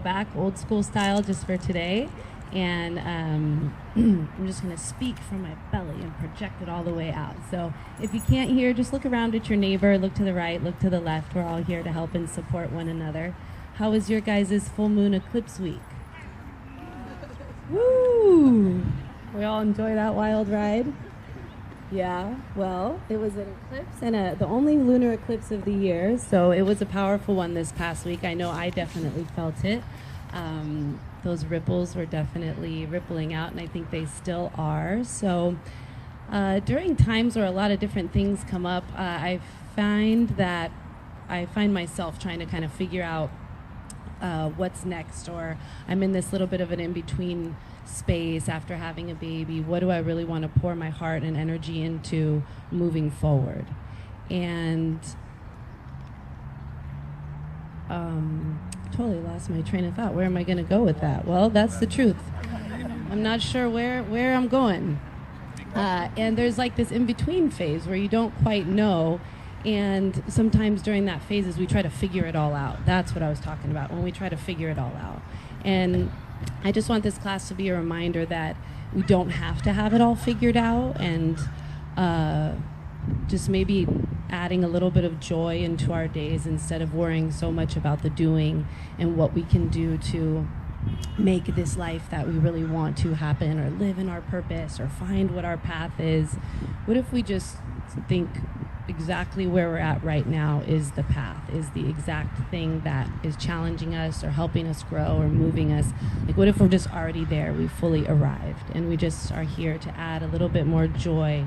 back old school style just for today, and I'm just going to speak from my belly and project it all the way out. So if you can't hear, just look around at your neighbor, look to the right, look to the left. We're all here to help and support one another. How was your guys' full moon eclipse week? Woo! We all enjoy that wild ride? Yeah, well, it was an eclipse and the only lunar eclipse of the year, so it was a powerful one this past week. I know I definitely felt it. Those ripples were definitely rippling out, and I think they still are. So during times where a lot of different things come up, I find myself trying to kind of figure out what's next, or I'm in this little bit of an in-between space after having a baby. What do I really want to pour my heart and energy into moving forward? And totally lost my train of thought. Where am I going to go with that? Well, that's the truth. I'm not sure where I'm going. And there's like this in-between phase where you don't quite know. And sometimes during that phase is we try to figure it all out. That's what I was talking about, when we try to figure it all out. And I just want this class to be a reminder that we don't have to have it all figured out, and just maybe adding a little bit of joy into our days instead of worrying so much about the doing and what we can do to make this life that we really want to happen, or live in our purpose, or find what our path is. What if we just think exactly where we're at right now is the path, is the exact thing that is challenging us or helping us grow or moving us? Like, what if we're just already there, we fully arrived, and we just are here to add a little bit more joy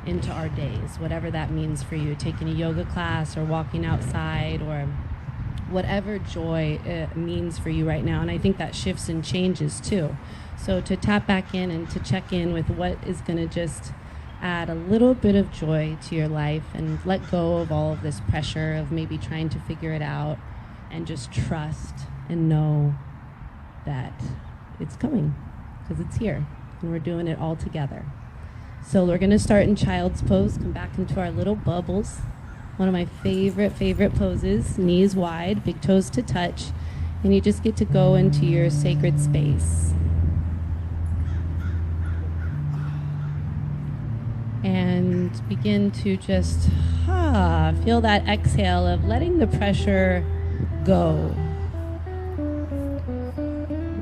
into our days, whatever that means for you, taking a yoga class or walking outside, or whatever joy it means for you right now. And I think that shifts and changes too. So to tap back in and to check in with what is going to just add a little bit of joy to your life, and let go of all of this pressure of maybe trying to figure it out, and just trust and know that it's coming, because it's here and we're doing it all together. So we're going to start in child's pose, come back into our little bubbles. One of my favorite poses, knees wide, big toes to touch, and you just get to go into your sacred space. And begin to just feel that exhale of letting the pressure go.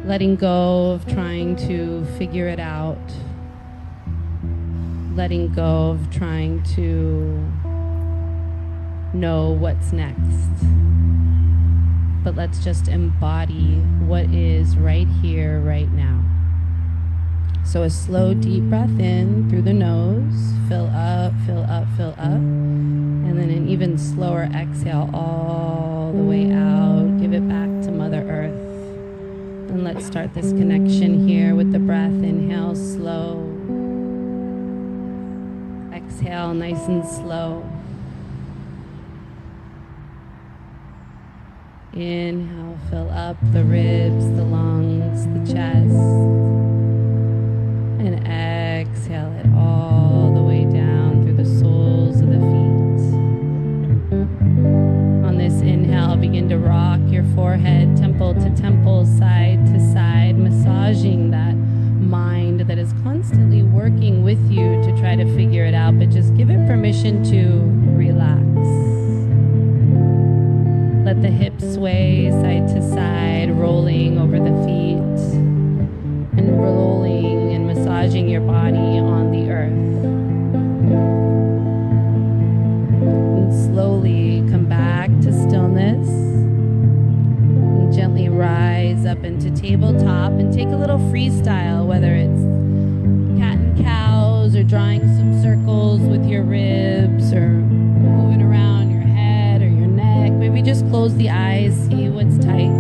Letting go of trying to figure it out. Letting go of trying to know what's next. But let's just embody what is right here, right now. So a slow, deep breath in through the nose, fill up, fill up, fill up. And then an even slower exhale all the way out. Give it back to Mother Earth. And let's start this connection here with the breath. Inhale, slow. Exhale, nice and slow. Inhale, fill up the ribs, the lungs, the chest. And exhale it all the way down through the soles of the feet. On this inhale, begin to rock your forehead, temple to temple, side to side, massaging that mind that is constantly working with you to try to figure it out, but just give it permission to relax. Let the hips sway side to side, rolling over the feet, and rolling and massaging your body on the earth. And slowly come back to stillness. And gently rise up into tabletop and take a little freestyle, whether it's cat and cows, or drawing some circles with your ribs, or moving around your head or your neck. Maybe just close the eyes, see what's tight.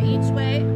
Each way.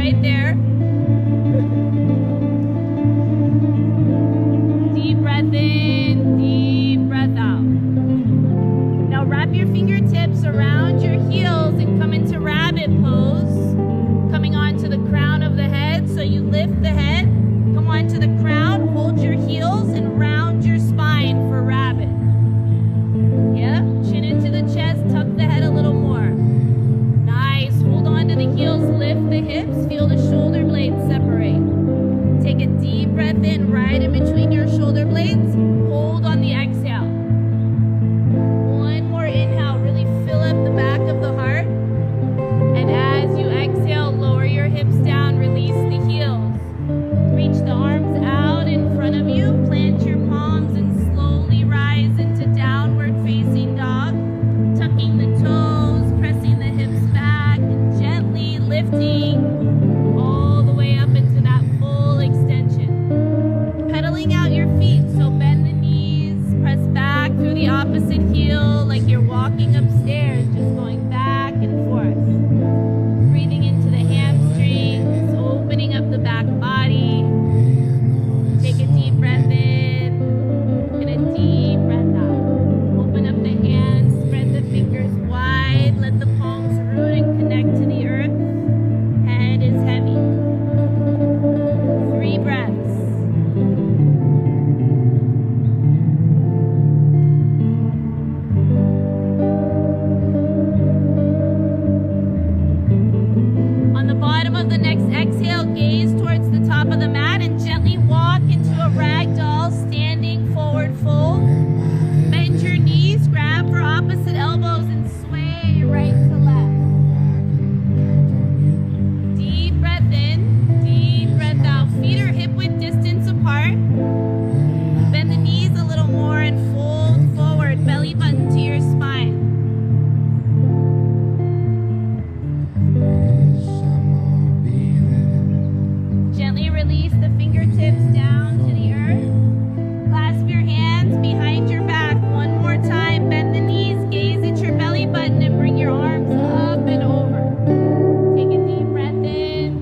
right there. Deep breath in, deep breath out. Now wrap your fingertips around your heels and come into rabbit pose. Coming onto the crown of the head, so you lift the head, come onto the crown, hold your heels and round your spine for rabbit. Yeah, chin into the chest, tuck the head a little more. Nice, hold on to the heels, lift the hips, feel the shoulder blades separate. Take a deep breath in, right in between your shoulder blades, hold on the exhale. One more inhale, really fill up the back of the heart. And as you exhale, lower your hips down, release the heels. Reach the arms out in front of you, plant your palms and slowly rise into downward facing dog. Tucking the toes, pressing the hips back, and gently lifting all the way up into that full extension. Pedaling out your feet, so bend the knees, press back through the opposite heel like you're walking upstairs, just going back and forth. Breathing into the hamstrings, opening up the back body. Take a deep breath in and a deep breath out. Open up the hands, spread the fingers wide, let the palms root and connect to the earth. Head is heavy. 3 breaths. On the bottom of the next exhale, gaze towards the top of the mat and gently walk into a ragdoll, standing forward fold. Bend your knees, grab for opposite elbows and sway right to left. Deep breath in, deep breath out. Feet are hip-width distance apart. Bend the knees a little more and fold forward, belly button to your spine. Gently release the fingertips down to the earth. Clasp your hands behind your back. One more time. Bend the knees, gaze at your belly button, and bring your arms up and over. Take a deep breath in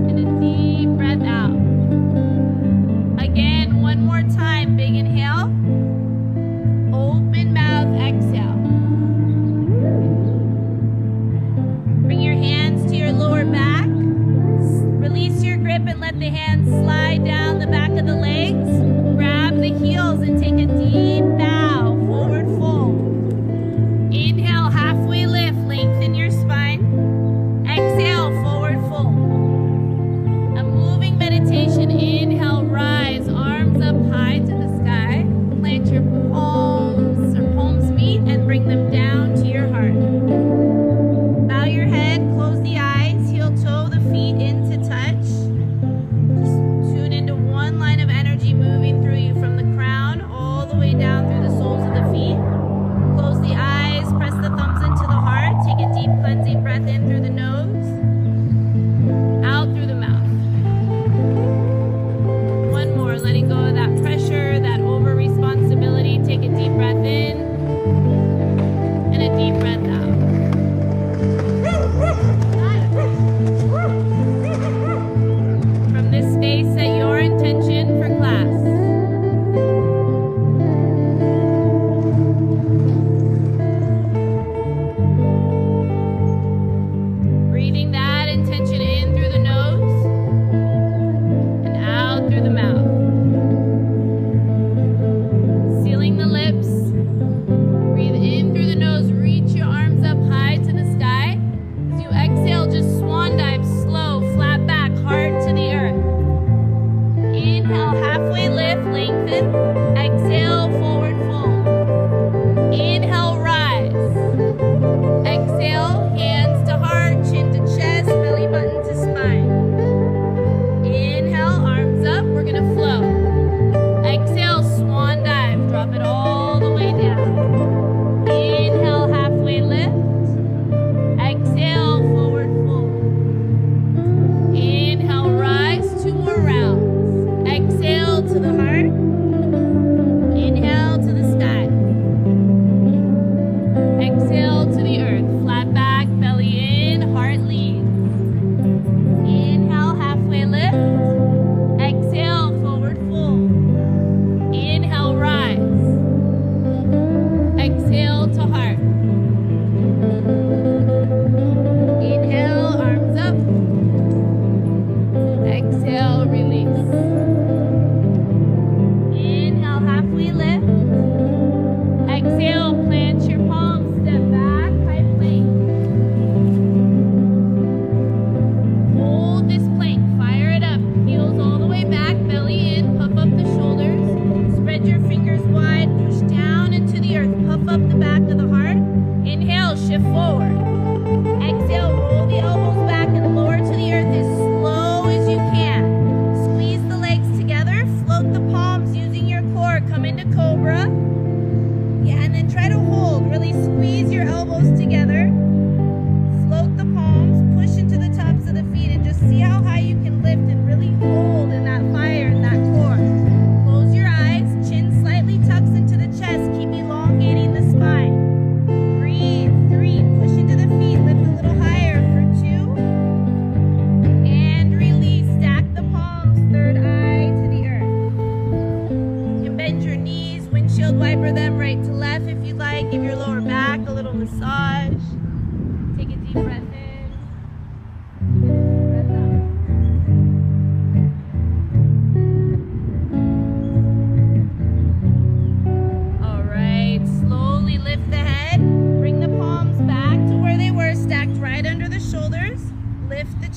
and a deep breath out. Again, one more time. Big inhale. Open mouth, exhale. Bring your hands to your lower back. Release your grip and let the hands slide down the back of the legs. Grab the heels and take a deep bow, forward fold. Inhale, halfway lift, lengthen your spine. Exhale, forward fold. A moving meditation. Inhale, rise, arms up high to the sky. Plant your palms or palms meet and bring them down to your heart. Bow your head, close the eyes, heel toe the feet in to touch. Just tune into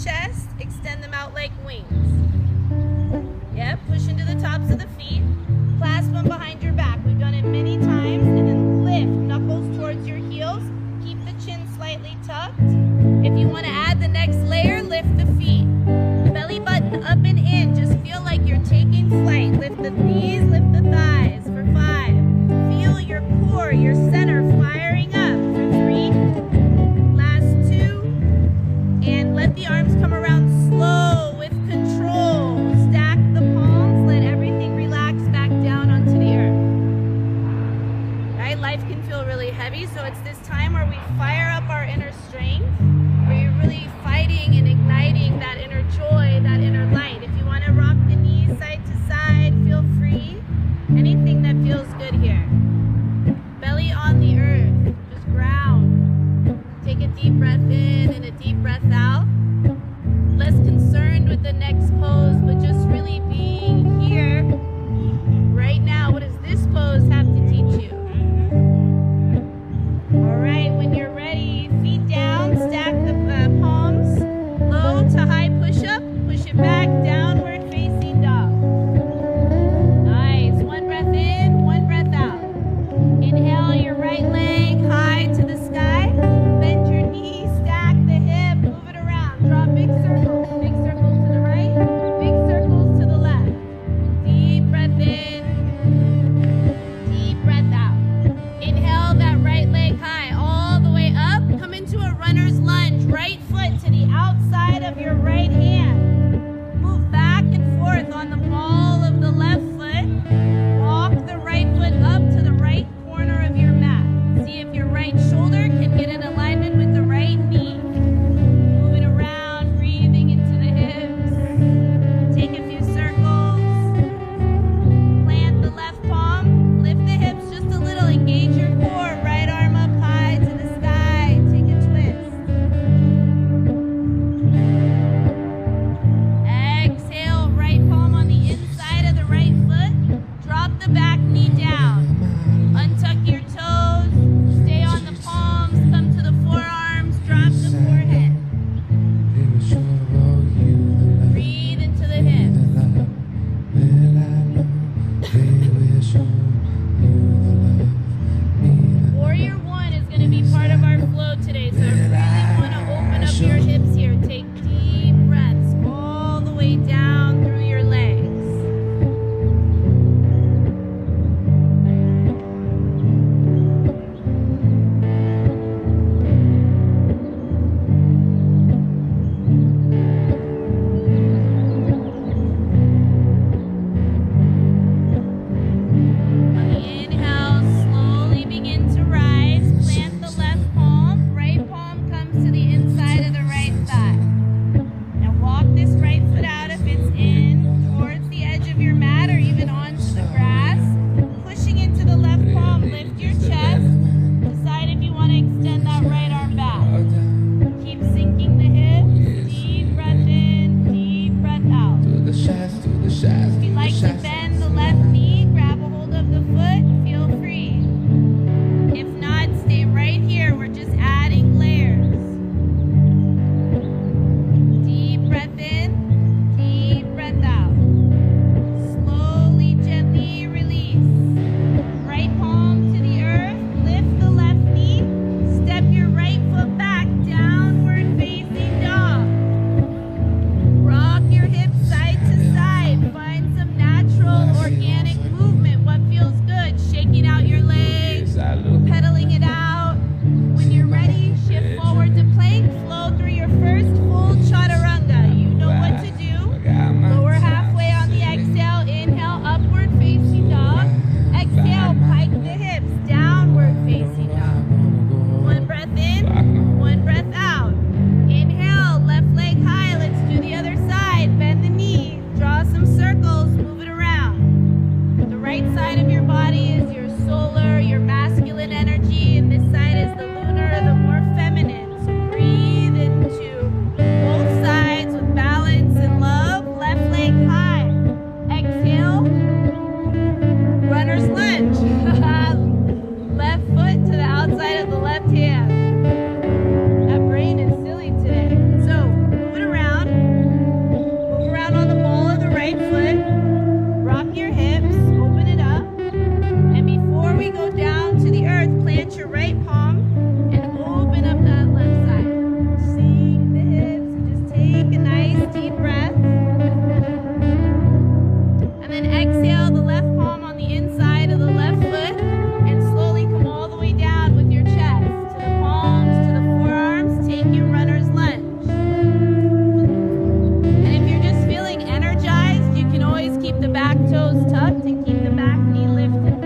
chest, extend them out like wings. Yep, push into the tops of the feet, clasp them behind your back. We've done it many times, and then lift, knuckles towards your heels. Keep the chin slightly tucked. If you want to add the next layer, lift the feet. Belly button up and in, just feel like you're taking flight. Lift the knees, lift the thighs for 5. Feel your core, your center firing up for 3. Last 2. And let the arms come around slow with control. Stack the palms, let everything relax back down onto the earth. Right? Life can feel really heavy, so it's this time where we fire up our inner strength, where you're really fighting and igniting that inner joy, that inner light. If you want to rock the knees side to side, feel free. Anything that feels good here. Belly on the earth, just ground. Take a deep breath in and a deep breath out. Less concerned with the next pose, but just really being here right now. What does this pose have to teach you? All right, when you're ready, feet down, stack the palms, low to high push-up, push it back, downward facing dog. Nice, 1 breath in, 1 breath out. Inhale your right leg high to the sky, bend your knees, stack the hip, move it around, draw big circles to the right, big circles to the left. Deep breath in, deep breath out. Inhale that right leg high all the way up. Come into a runner's lunge. Right foot to the outside of your right hand. Move back and forth on the ball of the left foot. Walk the right foot up to the right corner of your mat. See if your right shoulder can get in alignment with the right knee. Moving around, breathing into the hips. Take a few circles. Plant the left palm. Lift the hips just a little. Engage your core. Right arm up high to the sky. Take a twist. Exhale, right palm on the inside of the right foot. Drop the back knee down. Untuck your toes. Stay on the palms. Come to the forearms. Drop the forehead. Breathe into the hips. Warrior 1 is going to be part of our flow today, so I really want to open up your hips here. Take deep breaths all the way down through your legs. On the inhale, slowly begin to rise. Plant the left palm. Right palm comes to the inside of the right thigh. Now walk this right foot out if it's in, towards the edge of your mat or even onto the grass. Pushing into the left palm, lift your chest. Decide if you want to extend that right arm back. Keep sinking the hips. Deep breath in, deep breath out. If you'd like to bend the left knee, grab a hold of the foot, feel free. If not, stay right here. We're just adding layers. Deep breath in, deep breath out. Slowly, gently release. Right palm to the earth, lift the left knee, step your right foot back, downward facing dog. Rock your hips side to side, find some natural toes tucked and keep the back knee lifted.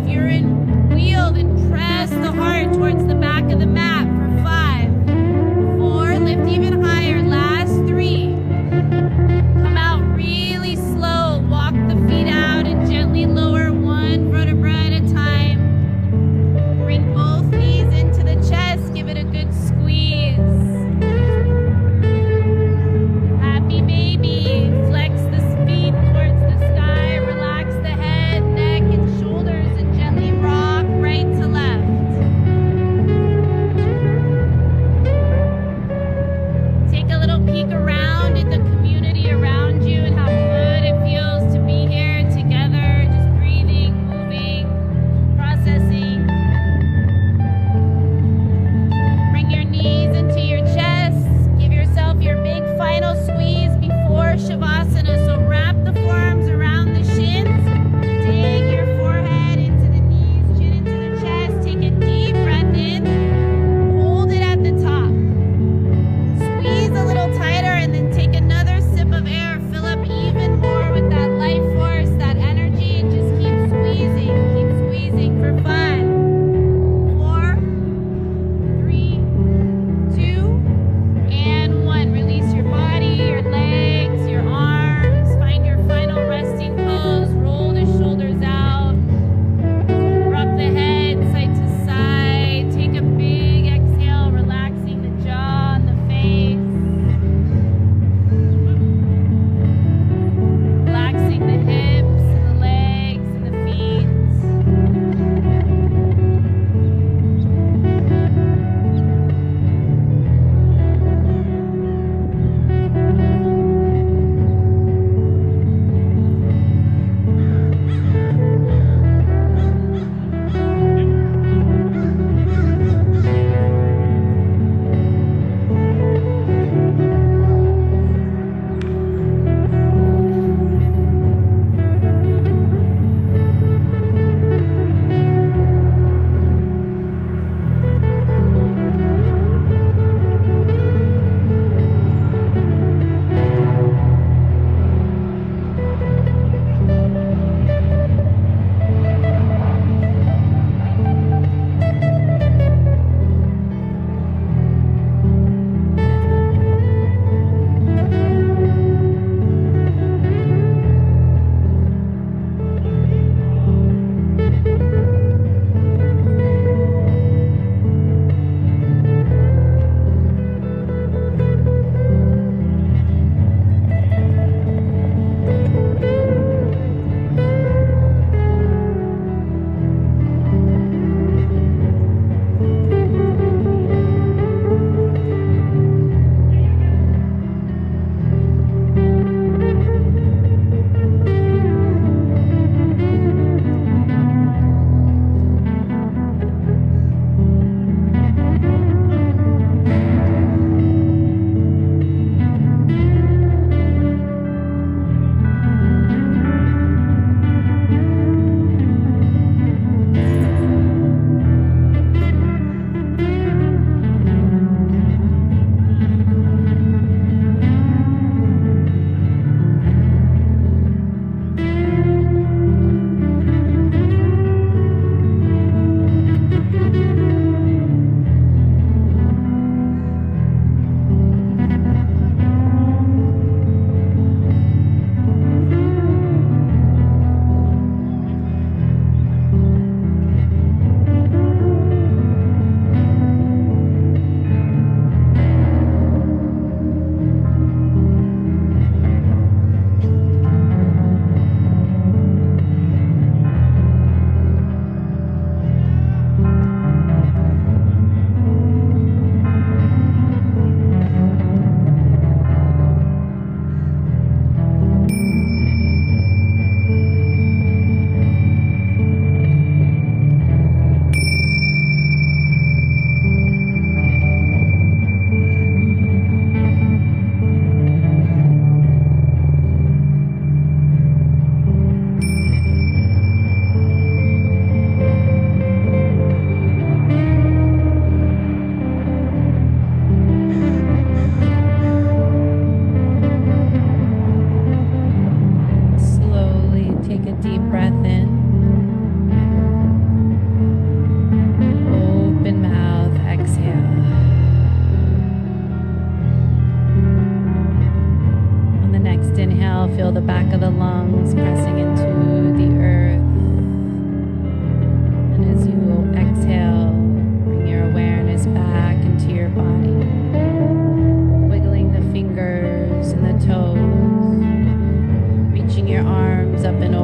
If you're in wheel, then press the heart towards the back of the mat for 5, 4, lift even higher, last 3. Come out really slow, walk the feet out and gently lower 1 vertebra at a time. Bring both knees into the chest, give it a good squeeze. Happy baby, flex the feet towards the sky, relax the head, neck, and shoulders, and gently rock right to left.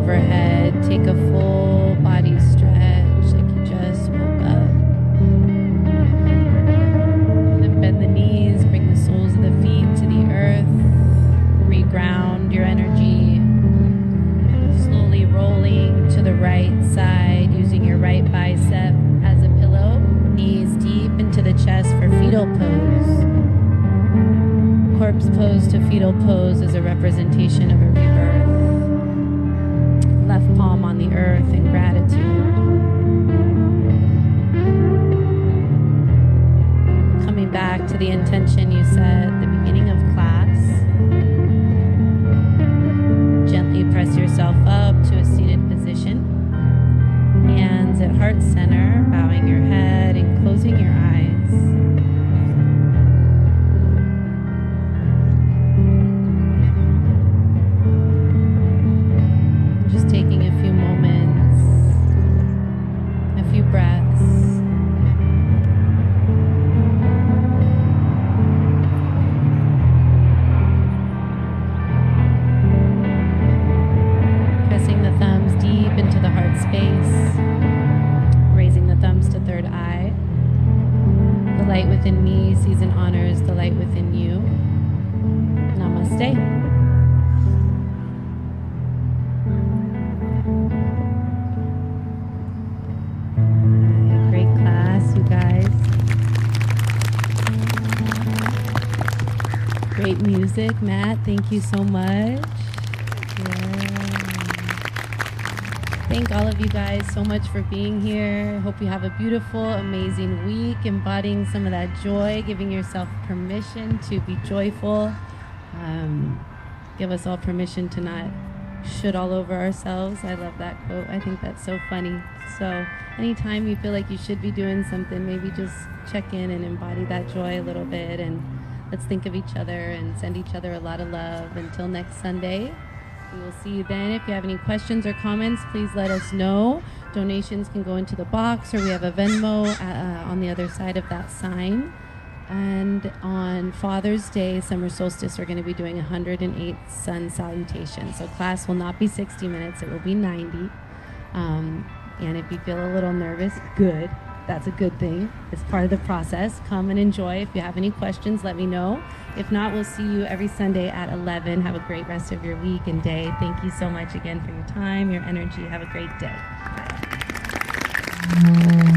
overhead. Take a full body stretch like you just woke up. Then bend the knees, bring the soles of the feet to the earth. Reground your energy. Slowly rolling to the right side, using your right bicep as a pillow. Knees deep into the chest for fetal pose. Corpse pose to fetal pose is a representation of a rebirth. Left palm on the earth in gratitude. Coming back to the intention you set at the beginning of class. Gently press yourself up to a seated position. Hands at heart center, bowing your head and closing your eyes. Just taking a few moments, a few breaths. Pressing the thumbs deep into the heart space. Raising the thumbs to third eye. The light within me sees and honors the light within you. Namaste. Great class, you guys. Great music, Matt. Thank you so much. Thank all of you guys so much for being here. Hope you have a beautiful, amazing week, embodying some of that joy, giving yourself permission to be joyful. Give us all permission to not should all over ourselves. I love that quote. I think that's so funny. So anytime you feel like you should be doing something, maybe just check in and embody that joy a little bit, and let's think of each other and send each other a lot of love. Until next Sunday. We will see you then. If you have any questions or comments, please let us know. Donations can go into the box, or we have a Venmo on the other side of that sign. And on Father's Day, summer solstice, we're going to be doing 108 sun salutations. So class will not be 60 minutes. It will be 90. And if you feel a little nervous, good. That's a good thing. It's part of the process. Come and enjoy. If you have any questions, let me know. If not, we'll see you every Sunday at 11. Have a great rest of your week and day. Thank you so much again for your time, your energy. Have a great day. Bye.